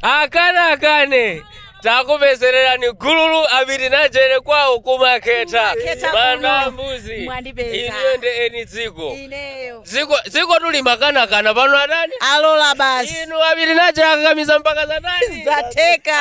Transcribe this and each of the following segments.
akane takubesererani gululu abiri najere kwawo kumaketa mana mbuzi iniyo nde eni dziko tuli makanakana pano adani alola basi inu abiri najere akakamiza mpaka zatani zateka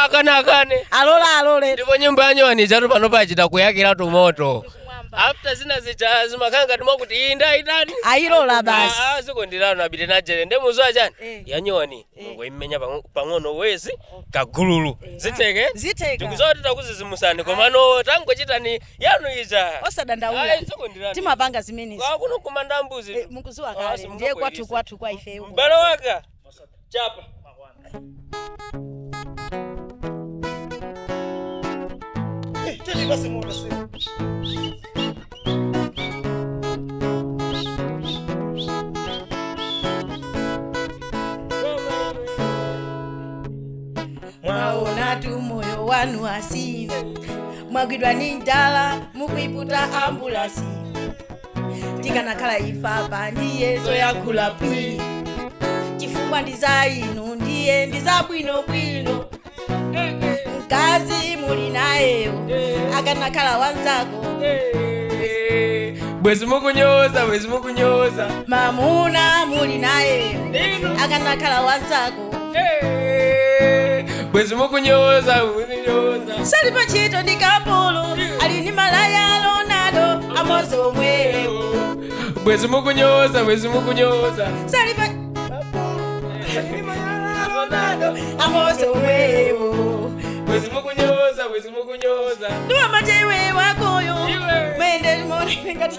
akane alole ndipo nyimbo yanyowani chatu pano pachita kuyakira tumoto after zina zimakanga kuti inda idani ayilola basi ziko ndilano abiri najere nde muzo chani yanyowani ngoimenya pang'ono wezi kagululu ziteke tikuzoti takuzizimusani komano tangochitani yanu ija osadandaula timapanga zimenezi kuno kumanda mbuzi mukuziwa kale ndiye kwathu kwa ife uko mbalo waka chapa tuli basi muda sio mwaona tu moyo wanu asini mwagwidwa ni ndala mukuiputa ambulasi tikanakhala ifa pa ndiyezo yakula pwi chifukwa ndiza inu ndiye ndiza bwinobwino mkazi muli nayeyo akanakhala wanzako bwezi mukunyoza mamuna muli nayeyo akanakhala wanzako bwezi mukunyoza sali pachito ndi kapolo ali ni malaya Ronaldo amozi omwewo bwezi mukunyoza sali pa ali ni malaya Ronaldo amozi omwewo bwezi mukunyoza ndiwa matewe wakoyo mwende mone ngati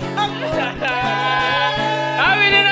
abiri